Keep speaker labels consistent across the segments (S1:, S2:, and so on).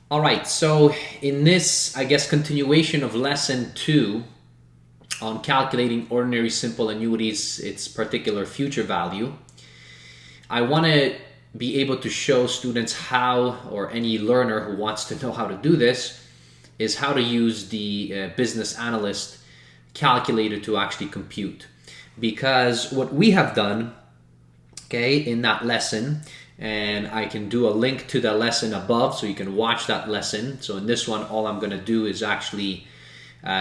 S1: All right, so in this, I guess, continuation of lesson 2 on calculating ordinary simple annuities, its particular future value, I want to be able to show students how, or any learner who wants to know how to do this, is how to use the business analyst calculator to actually compute. Because what we have done, okay, in that lesson, and I can do a link to the lesson above so you can watch that lesson. So in this one, all I'm going to do is actually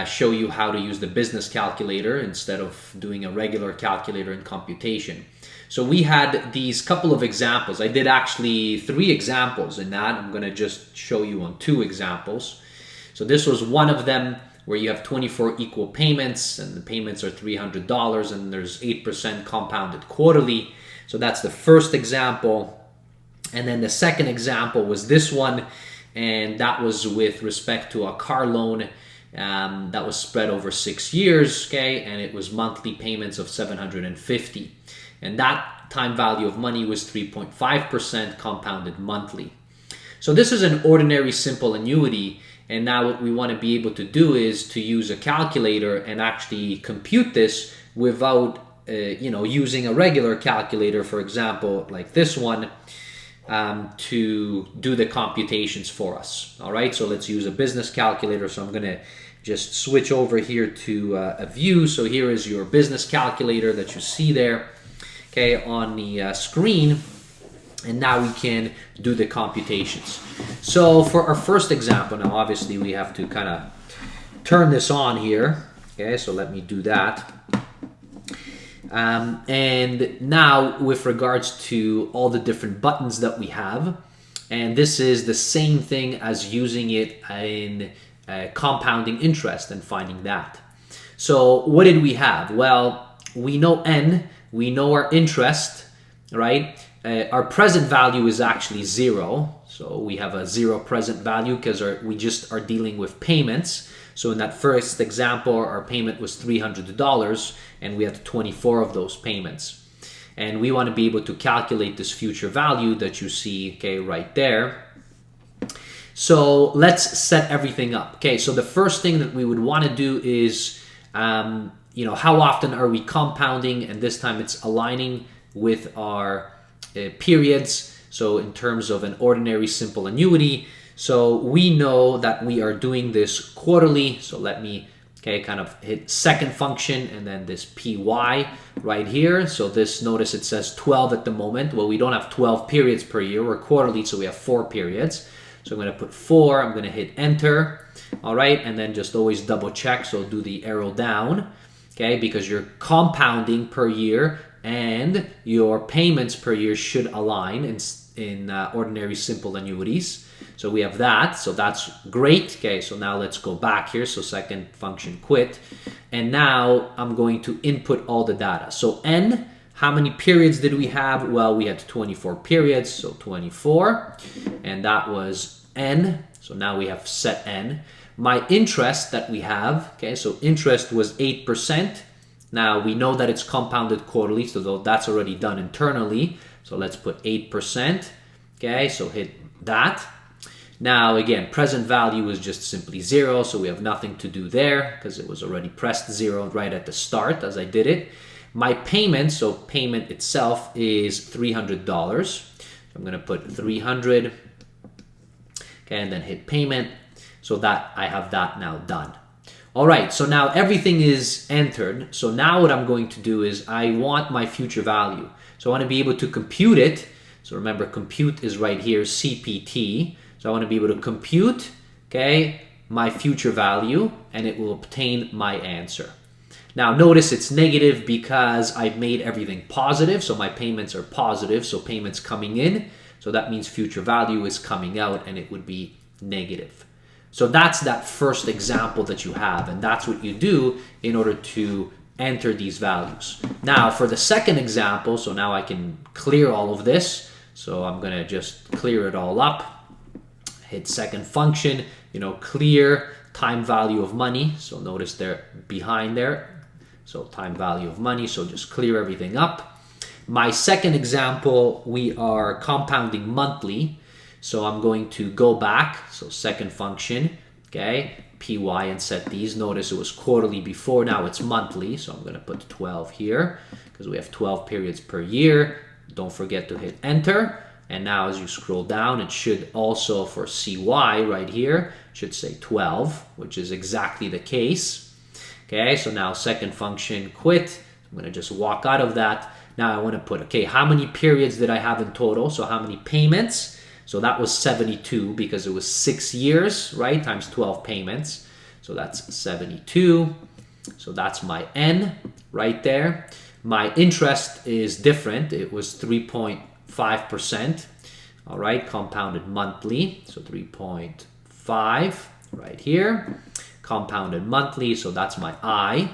S1: show you how to use the business calculator instead of doing a regular calculator in computation. So we had these couple of examples. I did actually 3 examples in that. I'm going to just show you on 2 examples. So this was one of them where you have 24 equal payments and the payments are $300 and there's 8% compounded quarterly. So that's the first example. And then the second example was this one, and that was with respect to a car loan that was spread over 6 years, okay, and it was monthly payments of $750. And that time value of money was 3.5% compounded monthly. So this is an ordinary simple annuity, and now what we want to be able to do is to use a calculator and actually compute this without using a regular calculator, for example, like this one, to do the computations for us. All right, so let's use a business calculator. So I'm going to just switch over here to a view. So here is your business calculator that you see there, okay, on the screen. And now we can do the computations. So for our first example, now obviously we have to kind of turn this on here. Okay, so let me do that. And now with regards to all the different buttons that we have, and this is the same thing as using it in compounding interest and finding that. So what did we have? Well, we know N, we know our interest, right? Our present value is actually 0. So we have a 0 present value because we just are dealing with payments. So in that first example, our payment was $300 and we had 24 of those payments. And we want to be able to calculate this future value that you see, okay, right there. So let's set everything up. Okay, so the first thing that we would want to do is, how often are we compounding? And this time it's aligning with our periods. So in terms of an ordinary simple annuity, so we know that we are doing this quarterly. So let me kind of hit second function and then this PY right here. So this, notice it says 12 at the moment. Well, we don't have 12 periods per year. We're quarterly, so we have 4 periods. So I'm going to put 4. I'm going to hit enter. All right, and then just always double check. So do the arrow down, okay, because you're compounding per year and your payments per year should align in ordinary simple annuities. So we have that, so that's great. Okay, so now let's go back here. So second function quit. And now I'm going to input all the data. So N, how many periods did we have? Well, we had 24 periods, so 24. And that was N. So now we have set N. My interest that we have, okay, so interest was 8%. Now we know that it's compounded quarterly, so that's already done internally. So let's put 8%. Okay, so hit that. Now again, present value is just simply 0, so we have nothing to do there because it was already pressed 0 right at the start as I did it. My payment, so payment itself is $300. So I'm going to put 300, okay, and then hit payment, so that I have that now done. All right, so now everything is entered. So now what I'm going to do is I want my future value. So I want to be able to compute it. So remember, compute is right here, CPT. So I want to be able to compute, okay, my future value, and it will obtain my answer. Now notice it's negative because I've made everything positive. So my payments are positive, so payments coming in. So that means future value is coming out, and it would be negative. So that's that first example that you have, and that's what you do in order to enter these values. Now for the second example, so now I can clear all of this. So I'm going to just clear it all up. Hit second function, clear time value of money. So notice they're behind there. So time value of money. So just clear everything up. My second example, we are compounding monthly. So I'm going to go back, so second function, okay, PY, and set these. Notice it was quarterly before, now it's monthly, so I'm going to put 12 here because we have 12 periods per year. Don't forget to hit enter. And now as you scroll down, it should also, for CY right here, should say 12, which is exactly the case. Okay, so now second function, quit. I'm going to just walk out of that. Now I want to put, okay, how many periods did I have in total? So how many payments? So that was 72 because it was 6 years, right? Times 12 payments. So that's 72. So that's my N right there. My interest is different. It was 3.5%. All right, compounded monthly. So 3.5 right here. Compounded monthly. So that's my I.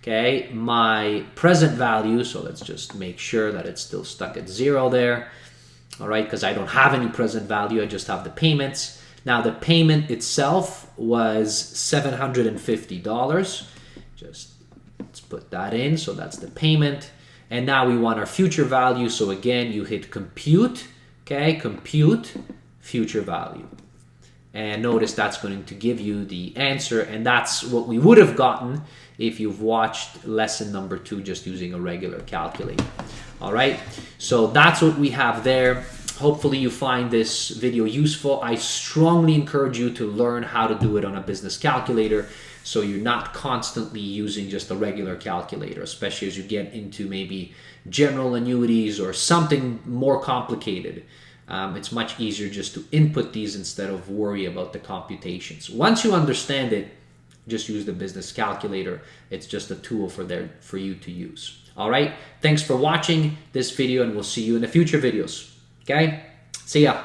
S1: Okay, my present value. So let's just make sure that it's still stuck at 0 there. All right, because I don't have any present value, I just have the payments. Now the payment itself was $750. Just let's put that in, so that's the payment. And now we want our future value, so again, you hit compute, okay, compute future value. And notice that's going to give you the answer, and that's what we would have gotten if you've watched lesson number 2 just using a regular calculator. All right, so that's what we have there. Hopefully you find this video useful. I strongly encourage you to learn how to do it on a business calculator so you're not constantly using just a regular calculator, especially as you get into maybe general annuities or something more complicated. It's much easier just to input these instead of worry about the computations. Once you understand it, just use the business calculator. It's just a tool for you to use. All right, thanks for watching this video, and we'll see you in the future videos. Okay, see ya.